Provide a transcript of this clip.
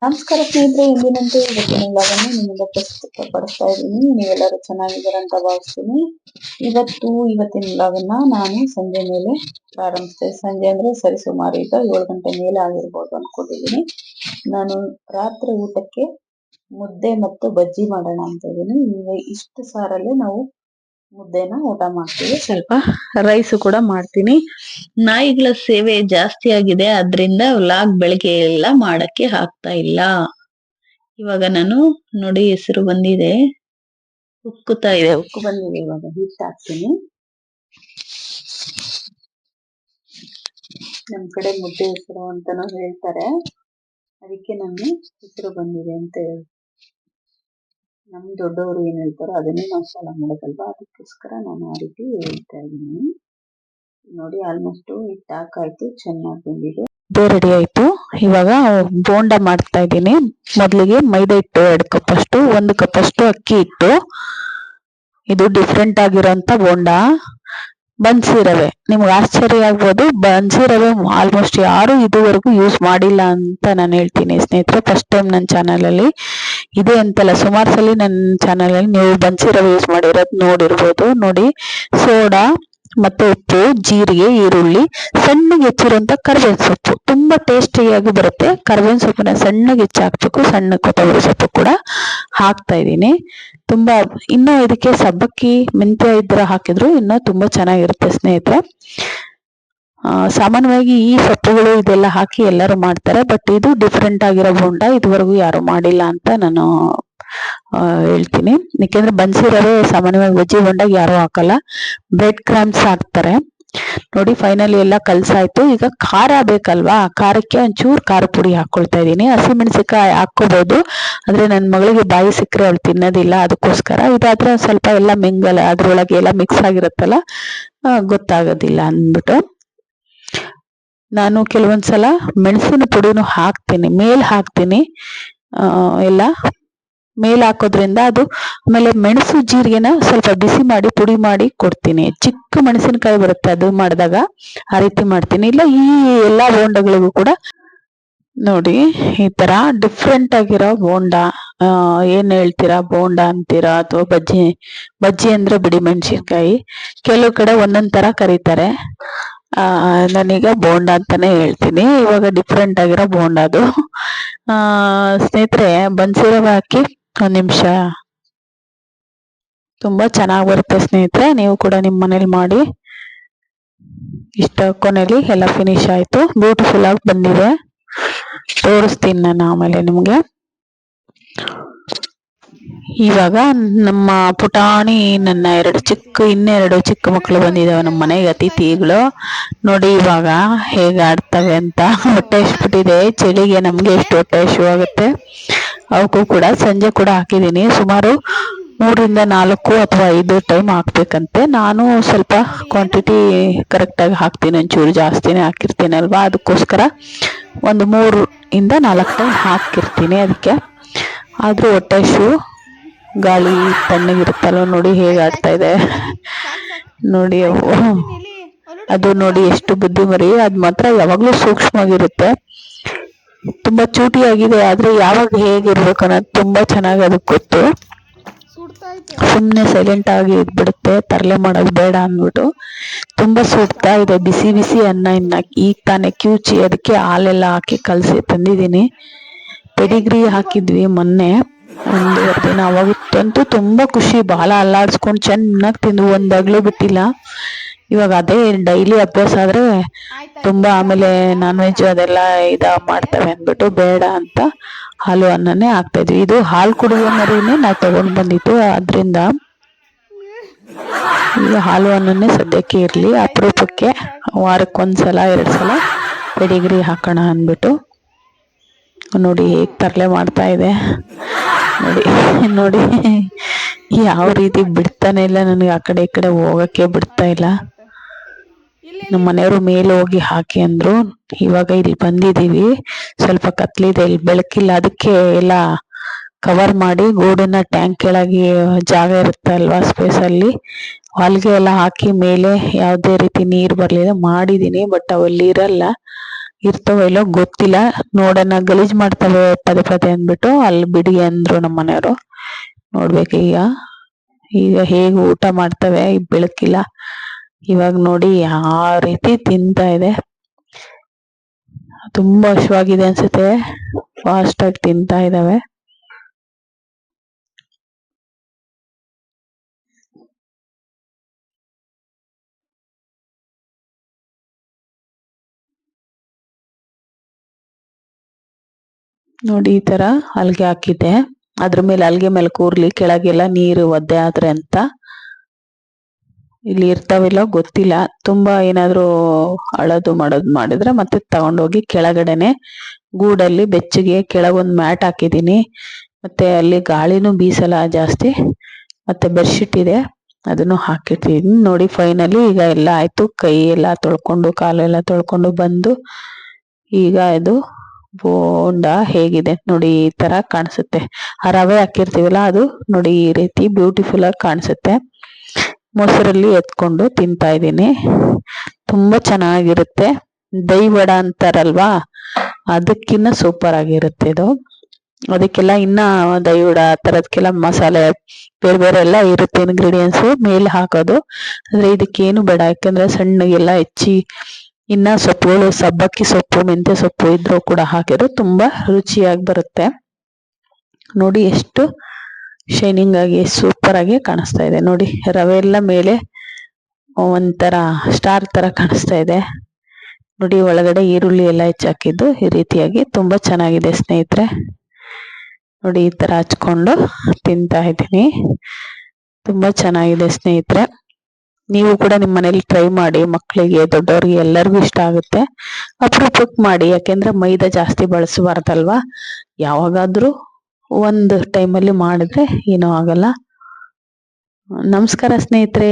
ನಮಸ್ಕಾರ ಸ್ನೇಹಿತರೆ, ಎಂದಿನಂತೆ ಇವತ್ತಿನ ವ್ಲಾಗನ್ನು ನಿಮ್ಮಿಂದ ಪ್ರಸ್ತುತಪಡಿಸ್ತಾ ಇದ್ದೀನಿ. ನೀವೆಲ್ಲರೂ ಚೆನ್ನಾಗಿದ್ದೀರ ಅಂತ ಭಾವಿಸ್ತೀನಿ. ಇವತ್ತಿನ ವ್ಲಾಗನ್ನ ನಾನು ಸಂಜೆ ಮೇಲೆ ಪ್ರಾರಂಭಿಸ್ತೇನೆ. ಸಂಜೆ ಅಂದ್ರೆ ಸರಿಸುಮಾರು ಈಗ 7 ಗಂಟೆ ಮೇಲೆ ಆಗಿರ್ಬೋದು ಅನ್ಕೊಂಡಿದ್ದೀನಿ. ನಾನು ರಾತ್ರಿ ಊಟಕ್ಕೆ ಮುದ್ದೆ ಮತ್ತು ಬಜ್ಜಿ ಮಾಡೋಣ ಅಂತ ಇದ್ದೀನಿ. ಇಷ್ಟು ಸಾರಲ್ಲೇ ನಾವು ಮುದ್ದೆನ ಊಟ ಮಾಡ್ತೀವಿ, ಸ್ವಲ್ಪ ರೈಸ್ ಕೂಡ ಮಾಡ್ತೀನಿ. ನಾಯಿಗಳ ಸೇವೆ ಜಾಸ್ತಿ ಆಗಿದೆ, ಅದ್ರಿಂದ ವ್ಲಾಗ್ ಬೆಳಗ್ಗೆ ಎಲ್ಲ ಮಾಡಕ್ಕೆ ಆಗ್ತಾ ಇಲ್ಲ. ಇವಾಗ ನಾನು ನೋಡಿ ಹೆಸರು ಬಂದಿದೆ, ಉಕ್ಕು ಬಂದಿದೆ. ಇವಾಗ ಹಿಟ್ಟು ಹಾಕ್ತೀನಿ. ನಮ್ ಕಡೆ ಮುದ್ದೆ ಹೆಸರು ಅಂತಾನು ಹೇಳ್ತಾರೆ, ಅದಕ್ಕೆ ನಾನು ಹೆಸರು ಬಂದಿದೆ ಅಂತ ಹೇಳಿ. ನಮ್ ದೊಡ್ಡವರು ಏನ್ ಹೇಳ್ತಾರೋ ಅದನ್ನೇ ನಾವು ಫಾಲೋ ಮಾಡೋದಲ್ವಾ, ಅದಕ್ಕೋಸ್ಕರ ನಾನು ಆ ರೀತಿ ಹೇಳ್ತಾ ಇದ್ದೀನಿ. ನೋಡಿ ಆಲ್ಮೋಸ್ಟ್ ಹಿಟ್ಟು ಹಾಕಾಯ್ತು, ಚೆನ್ನಾಗಿ ಬಂದಿದೆ. ರೆಡಿ ಆಯ್ತು. ಇವಾಗ ಬೋಂಡ ಮಾಡ್ತಾ ಇದ್ದೀನಿ. ಮೊದಲಿಗೆ ಮೈದಾ ಹಿಟ್ಟು 2 ಕಪ್ ಅಷ್ಟು, 1 ಕಪ್ ಅಷ್ಟು ಅಕ್ಕಿ ಹಿಟ್ಟು. ಇದು ಡಿಫ್ರೆಂಟ್ ಆಗಿರೋಂತ ಬೋಂಡ. ಬನ್ಸಿ ರವೆ, ನಿಮ್ಗೆ ಆಶ್ಚರ್ಯ ಆಗ್ಬೋದು, ಬನ್ಸಿ ರವೆ ಆಲ್ಮೋಸ್ಟ್ ಯಾರು ಇದುವರೆಗೂ ಯೂಸ್ ಮಾಡಿಲ್ಲ ಅಂತ ನಾನು ಹೇಳ್ತೀನಿ ಸ್ನೇಹಿತರೆ. ಫಸ್ಟ್ ಟೈಮ್ ನನ್ನ ಚಾನಲ್ ಅಲ್ಲಿ ಇದೆ ಅಂತಲ್ಲ, ಸುಮಾರು ಸಲ ನನ್ನ ಚಾನಲ್ ಅಲ್ಲಿ ನೀವು ಬನ್ಸಿ ರವೆ ಯೂಸ್ ಮಾಡಿರೋದು ನೋಡಿರ್ಬೋದು. ನೋಡಿ, ಸೋಡಾ ಮತ್ತೆ ಉಪ್ಪು, ಜೀರಿಗೆ, ಈರುಳ್ಳಿ, ಸಣ್ಣಗೆ ಹೆಚ್ಚಿರುವಂತ ಕರ್ಬೇವಿನ ಸೊಪ್ಪು, ತುಂಬಾ ಟೇಸ್ಟಿಯಾಗಿ ಬರುತ್ತೆ. ಕರ್ಬೇವಿನ ಸೊಪ್ಪನ್ನ ಸಣ್ಣಗೆ ಹೆಚ್ಚಿ ಹಾಕ್ಬೇಕು, ಸಣ್ಣ ಕೊತ್ತಂಬರಿ ಸೊಪ್ಪು ಕೂಡ ಹಾಕ್ತಾ ಇದ್ದೀನಿ. ತುಂಬಾ ಇನ್ನೂ ಇದಕ್ಕೆ ಸಬ್ಬಕ್ಕಿ ಮೆಂತ್ಯ ಇದ್ರೆ ಹಾಕಿದ್ರು ಇನ್ನೂ ತುಂಬಾ ಚೆನ್ನಾಗಿರುತ್ತೆ ಸ್ನೇಹಿತರೆ. ಸಾಮಾನ್ಯವಾಗಿ ಈ ಸೊಪ್ಪುಗಳು ಇದೆಲ್ಲ ಹಾಕಿ ಎಲ್ಲರೂ ಮಾಡ್ತಾರೆ, ಬಟ್ ಇದು ಡಿಫ್ರೆಂಟ್ ಆಗಿರೋ ಬೋಂಡ, ಇದುವರೆಗೂ ಯಾರು ಮಾಡಿಲ್ಲ ಅಂತ ನಾನು ಹೇಳ್ತೀನಿ. ಯಾಕೆಂದ್ರೆ ಬನ್ಸಿ ರವೆ ಸಾಮಾನ್ಯವಾಗಿ ಬಜ್ಜಿ ಬೋಂಡಾಗ ಯಾರು ಹಾಕಲ್ಲ, ಬ್ರೆಡ್ ಕ್ರಮ್ಸ್ ಹಾಕ್ತಾರೆ. ನೋಡಿ ಫೈನಲಿ ಎಲ್ಲ ಕಲ್ಸಾಯ್ತು. ಈಗ ಖಾರ ಬೇಕಲ್ವಾ, ಖಾರಕ್ಕೆ ಒಂಚೂರು ಖಾರ ಪುಡಿ ಹಾಕೊಳ್ತಾ ಇದ್ದೀನಿ. ಹಸಿಮೆಣಸಿನಕಾಯಿ ಹಾಕೋಬಹುದು, ಆದ್ರೆ ನನ್ನ ಮಗಳಿಗೆ ಬಾಯಿ ಸಿಕ್ಕರೆ ಅವಳು ತಿನ್ನೋದಿಲ್ಲ, ಅದಕ್ಕೋಸ್ಕರ. ಇದಾದ್ರೆ ಸ್ವಲ್ಪ ಎಲ್ಲ ಮಿಂಗಲ್, ಅದ್ರೊಳಗೆ ಎಲ್ಲ ಮಿಕ್ಸ್ ಆಗಿರುತ್ತಲ್ಲ, ಗೊತ್ತಾಗೋದಿಲ್ಲ ಅಂದ್ಬಿಟ್ಟು ನಾನು ಕೆಲವೊಂದ್ಸಲ ಮೆಣಸಿನ ಪುಡಿನೂ ಹಾಕ್ತೀನಿ, ಮೇಲ್ ಹಾಕ್ತೀನಿ. ಎಲ್ಲ ಮೇಲ್ ಹಾಕೋದ್ರಿಂದ ಅದು, ಆಮೇಲೆ ಮೆಣಸು ಜೀರಿಗೆನ ಸ್ವಲ್ಪ ಬಿಸಿ ಮಾಡಿ ಪುಡಿ ಮಾಡಿ ಕೊಡ್ತೀನಿ. ಚಿಕ್ಕ ಮೆಣಸಿನಕಾಯಿ ಬರುತ್ತೆ, ಅದು ಮಾಡಿದಾಗ ಆ ರೀತಿ ಮಾಡ್ತೀನಿ. ಇಲ್ಲ ಈ ಎಲ್ಲಾ ಬೋಂಡಗಳಿಗೂ ಕೂಡ ನೋಡಿ ಈ ತರ ಡಿಫ್ರೆಂಟ್ ಆಗಿರೋ ಬೋಂಡ, ಏನ್ ಹೇಳ್ತೀರಾ, ಬೋಂಡ ಅಂತೀರಾ ಅಥವಾ ಬಜ್ಜಿ ಅಂದ್ರೆ ಬಿಡಿ ಮೆಣಸಿನ್ಕಾಯಿ, ಕೆಲವು ಕಡೆ ಒಂದೊಂದ್ ತರ ಕರೀತಾರೆ. ನಾನೀಗ ಬೋಂಡ ಅಂತಾನೆ ಹೇಳ್ತೀನಿ. ಇವಾಗ ಡಿಫ್ರೆಂಟ್ ಆಗಿರೋ ಬೋಂಡ ಅದು. ಸ್ನೇಹಿತರೆ, ಬನ್ಸಿ ರವೆ ಹಾಕಿ 1 ನಿಮಿಷ, ತುಂಬಾ ಚೆನ್ನಾಗಿ ಬರುತ್ತೆ ಸ್ನೇಹಿತರೆ. ನೀವು ಕೂಡ ನಿಮ್ಮ ಮನೇಲಿ ಮಾಡಿ. ಇಷ್ಟ ಕೊನೆಯಲ್ಲಿ ಎಲ್ಲ ಫಿನಿಶ್ ಆಯ್ತು, ಬ್ಯೂಟಿಫುಲ್ ಆಗಿ ಬಂದಿದೆ. ತೋರಿಸ್ತೀನಿ ನಾನು ಆಮೇಲೆ ನಿಮ್ಗೆ. ಇವಾಗ ನಮ್ಮ ಪುಟಾಣಿ, ನನ್ನ ಇನ್ನೆರಡು ಚಿಕ್ಕ ಮಕ್ಕಳು ಬಂದಿದ್ದಾವೆ ನಮ್ಮ ಮನೆಗೆ, ಅತಿಥಿಗಳು. ನೋಡಿ ಇವಾಗ ಹೇಗೆ ಆಡ್ತವೆ ಅಂತ. ಹೊಟ್ಟೆ ಎಷ್ಟ್ಬಿಟ್ಟಿದೆ ಚಳಿಗೆ, ನಮ್ಗೆ ಎಷ್ಟು ಹೊಟ್ಟೆ ಹಸಿವು ಆಗುತ್ತೆ. ಅವಕ್ಕೂ ಕೂಡ ಸಂಜೆ ಕೂಡ ಹಾಕಿದ್ದೀನಿ. ಸುಮಾರು 3 ರಿಂದ 4 ಅಥವಾ 5 ಟೈಮ್ ಹಾಕ್ಬೇಕಂತೆ. ನಾನು ಸ್ವಲ್ಪ ಕ್ವಾಂಟಿಟಿ ಕರೆಕ್ಟಾಗಿ ಹಾಕ್ತೀನಿ, ಒಂಚೂರು ಜಾಸ್ತಿನೇ ಹಾಕಿರ್ತೀನಿ ಅಲ್ವಾ, ಅದಕ್ಕೋಸ್ಕರ ಒಂದು 3 ರಿಂದ 4 ಟೈಮ್ ಹಾಕಿರ್ತೀನಿ. ಅದಕ್ಕೆ ಆದ್ರೂ ಹೊಟ್ಟೆ ಹಸಿವು, ಗಾಳಿ ತಣ್ಣಗಿರುತ್ತಲ್ಲ. ನೋಡಿ ಹೇಗೆ ಆಡ್ತಾ ಇದೆ ನೋಡಿ. ಅದು ನೋಡಿ ಎಷ್ಟು ಬುದ್ಧಿ ಮರಿ, ಅದ್ ಮಾತ್ರ ಯಾವಾಗ್ಲೂ ಸೂಕ್ಷ್ಮವಾಗಿರುತ್ತೆ. ತುಂಬಾ ಚೂಟಿಯಾಗಿದೆ, ಆದ್ರೆ ಯಾವಾಗ ಹೇಗಿರ್ಬೇಕು ಅನ್ನೋದು ತುಂಬಾ ಚೆನ್ನಾಗಿ ಅದಕ್ಕೆ ಗೊತ್ತು. ಸುಮ್ನೆ ಸೈಲೆಂಟ್ ಆಗಿ ಇದ್ಬಿಡುತ್ತೆ, ತರಲೆ ಮಾಡೋದು ಬೇಡ ಅಂದ್ಬಿಟ್ಟು. ತುಂಬಾ ಸುಡ್ತಾ ಇದೆ, ಬಿಸಿ ಬಿಸಿ ಅನ್ನ ಇನ್ನ ಈಗ ತಾನೇ ಕಿವುಚಿ, ಅದಕ್ಕೆ ಹಾಲೆಲ್ಲ ಹಾಕಿ ಕಲಸಿ ತಂದಿದ್ದೀನಿ. ಪೆಡಿಗ್ರಿ ಹಾಕಿದ್ವಿ ಮೊನ್ನೆ 1 ದಿನ, ಅವಾಗಿತ್ತಂತೂ ತುಂಬಾ ಖುಷಿ, ಬಾಲ ಅಲ್ಲಾಡ್ಸ್ಕೊಂಡು ಚೆನ್ನಾಗಿ ತಿಂದು, ಒಂದಾಗ್ಲೂ ಬಿಟ್ಟಿಲ್ಲ. ಇವಾಗ ಅದೇ ಡೈಲಿ ಅಭ್ಯಾಸ ಆದ್ರೆ ತುಂಬಾ ಆಮೇಲೆ ನಾನ್ ವೆಜ್ ಅದೆಲ್ಲ ಮಾಡ್ತವೆ ಅಂದ್ಬಿಟ್ಟು ಬೇಡ ಅಂತ ಹಾಲು ಅನ್ನನೇ ಹಾಕ್ತಾ ಇದ್ವಿ. ಇದು ಹಾಲು ಕುಡಿಯೋ ಮರಿನೇ ನಾವು ತಗೊಂಡ್ ಬಂದಿತ್ತು, ಆದ್ರಿಂದ ಈಗ ಹಾಲು ಅನ್ನನೇ ಸದ್ಯಕ್ಕೆ ಇರ್ಲಿ, ಅಪರೂಪಕ್ಕೆ ವಾರಕ್ಕೊಂದ್ಸಲ 2 ಸಲ ಪೆಡಿಗ್ರಿ ಹಾಕೋಣ ಅಂದ್ಬಿಟ್ಟು. ನೋಡಿ ಹೇಗ್ ತರಲೆ ಮಾಡ್ತಾ ಇದೆ ನೋಡಿ. ನೋಡಿ ಯಾವ ರೀತಿ ಬಿಡ್ತಾನೆ ಇಲ್ಲ, ನನಗೆ ಆ ಕಡೆ ಈ ಕಡೆ ಹೋಗಕ್ಕೆ ಬಿಡ್ತಾ ಇಲ್ಲ. ನಮ್ಮ ಮನೆಯವರು ಮೇಲೆ ಹೋಗಿ ಹಾಕಿ ಅಂದ್ರು. ಇವಾಗ ಇಲ್ಲಿ ಬಂದಿದೀವಿ, ಸ್ವಲ್ಪ ಕತ್ಲಿದೆ, ಇಲ್ಲಿ ಬೆಳಕಿಲ್ಲ, ಅದಕ್ಕೆ ಎಲ್ಲ ಕವರ್ ಮಾಡಿ ಗೂಡನ್ನ ಟ್ಯಾಂಕ್ ಕೆಳಗೆ ಜಾಗ ಇರುತ್ತೆ ಅಲ್ವಾ, ಸ್ಪೇಸ್ ಅಲ್ಲಿ ಹೊಲಿಗೆ ಎಲ್ಲ ಹಾಕಿ ಮೇಲೆ ಯಾವುದೇ ರೀತಿ ನೀರು ಬರ್ಲಿಲ್ಲ ಮಾಡಿದೀನಿ. ಬಟ್ ಅವಲ್ಲಿ ಇರಲ್ಲ, ಇರ್ತವೋ ಇಲ್ಲೋ ಗೊತ್ತಿಲ್ಲ, ನೋಡೋಣ. ಗಲೀಜ್ ಮಾಡ್ತವೆ ಪದೇ ಪದೇ ಅಂದ್ಬಿಟ್ಟು ಅಲ್ಲಿ ಬಿಡಿ ಅಂದ್ರು ನಮ್ಮ ಮನೆಯವರು. ನೋಡ್ಬೇಕು ಈಗ ಈಗ ಹೇಗೆ ಊಟ ಮಾಡ್ತವೆ ಈ ಬೆಳಕಿಲ್ಲ. ಇವಾಗ ನೋಡಿ ಯಾವ ರೀತಿ ತಿಂತಾ ಇದೆ. ತುಂಬಾ ಹಶ್ವಾಗಿದೆ ಅನ್ಸುತ್ತೆ, ಫಾಸ್ಟ್ ಆಗಿ ತಿಂತಾ ಇದಾವೆ. ನೋಡಿ ಈ ತರ ಹಲ್ಗೆ ಹಾಕಿದ್ದೆ, ಅದ್ರ ಮೇಲೆ ಹಲ್ಗೆ ಮೇಲೆ ಕೂರ್ಲಿ, ಕೆಳಗೆಲ್ಲ ನೀರು ಒದ್ದೆ ಆದ್ರೆ ಅಂತ. ಇಲ್ಲಿ ಇರ್ತಾವಿಲ್ಲ ಗೊತ್ತಿಲ್ಲ. ತುಂಬಾ ಏನಾದ್ರು ಅಳದು ಮಾಡೋದು ಮಾಡಿದ್ರೆ ಮತ್ತೆ ತಗೊಂಡೋಗಿ ಕೆಳಗಡೆನೆ ಗೂಡಲ್ಲಿ ಬೆಚ್ಚಗೆ ಕೆಳಗೊಂದು ಮ್ಯಾಟ್ ಹಾಕಿದೀನಿ. ಮತ್ತೆ ಅಲ್ಲಿ ಗಾಳಿನೂ ಬೀಸಲ್ಲ ಜಾಸ್ತಿ. ಮತ್ತೆ ಬೆಡ್ಶೀಟ್ ಇದೆ, ಅದನ್ನು ಹಾಕಿರ್ತೀನಿ. ನೋಡಿ ಫೈನಲಿ ಈಗ ಎಲ್ಲ ಆಯ್ತು. ಕೈ ಎಲ್ಲ ತೊಳ್ಕೊಂಡು ಕಾಲೆಲ್ಲ ತೊಳ್ಕೊಂಡು ಬಂದು ಈಗ ಇದು ಬೋಂಡ ಹೇಗಿದೆ ನೋಡಿ, ಈ ತರ ಕಾಣಿಸುತ್ತೆ. ಆ ರವೆ ಹಾಕಿರ್ತೀವಲ್ಲ ಅದು ನೋಡಿ ಈ ರೀತಿ ಬ್ಯೂಟಿಫುಲ್ ಆಗಿ ಕಾಣಿಸುತ್ತೆ. ಮೊಸರಲ್ಲಿ ಎತ್ಕೊಂಡು ತಿಂತಾ ಇದ್ದೀನಿ. ತುಂಬಾ ಚೆನ್ನಾಗಿರುತ್ತೆ. ದಹಿ ವಡ ಅಂತಾರಲ್ವಾ, ಅದಕ್ಕಿನ್ನ ಸೂಪರ್ ಆಗಿರುತ್ತೆ ಇದು. ಅದಕ್ಕೆಲ್ಲ ಇನ್ನ ದಹಿ ವಡ ಆ ತರದಕ್ಕೆಲ್ಲ ಮಸಾಲೆ ಬೇರೆ ಬೇರೆ ಎಲ್ಲ ಇರುತ್ತೆ ಇಂಗ್ರೀಡಿಯೆಂಟ್ಸ್ ಮೇಲೆ ಹಾಕೋದು. ಆದ್ರೆ ಇದಕ್ಕೇನು ಬೇಡ, ಯಾಕಂದ್ರೆ ಸಣ್ಣಗೆಲ್ಲ ಹೆಚ್ಚಿ ಇನ್ನ ಸೊಪ್ಪುಗಳು, ಸಬ್ಬಕ್ಕಿ ಸೊಪ್ಪು, ಮೆಂತ್ಯ ಸೊಪ್ಪು ಇದ್ರೂ ಕೂಡ ಹಾಕಿದ್ರು ತುಂಬಾ ರುಚಿಯಾಗಿ ಬರುತ್ತೆ. ನೋಡಿ ಎಷ್ಟು ಶೈನಿಂಗ್ ಆಗಿ ಸೂಪರ್ ಆಗಿ ಕಾಣಿಸ್ತಾ ಇದೆ. ನೋಡಿ ರವೆ ಎಲ್ಲ ಮೇಲೆ ಒಂಥರ ಸ್ಟಾರ್ ತರ ಕಾಣಿಸ್ತಾ ಇದೆ. ನೋಡಿ ಒಳಗಡೆ ಈರುಳ್ಳಿ ಎಲ್ಲ ಹೆಚ್ಚಾಕಿದ್ದು ಈ ರೀತಿಯಾಗಿ ತುಂಬಾ ಚೆನ್ನಾಗಿದೆ ಸ್ನೇಹಿತರೆ. ನೋಡಿ ಈ ತರ ಹಚ್ಕೊಂಡು ತಿಂತಾ ಇದ್ದೀನಿ. ತುಂಬಾ ಚೆನ್ನಾಗಿದೆ ಸ್ನೇಹಿತರೆ. ನೀವು ಕೂಡ ನಿಮ್ಮ ಮನೇಲಿ ಟ್ರೈ ಮಾಡಿ, ಮಕ್ಕಳಿಗೆ ದೊಡ್ಡವ್ರಿಗೆ ಎಲ್ಲರಿಗೂ ಇಷ್ಟ ಆಗುತ್ತೆ. ಅಪರೂಪಕ್ಕೆ ಮಾಡಿ, ಯಾಕೆಂದ್ರೆ ಮೈದಾ ಜಾಸ್ತಿ ಬಳಸಬಾರ್ದಲ್ವಾ. ಯಾವಾಗಾದ್ರೂ ಒಂದು ಟೈಮಲ್ಲಿ ಮಾಡಿದ್ರೆ ಏನೂ ಆಗಲ್ಲ. ನಮಸ್ಕಾರ ಸ್ನೇಹಿತರೆ.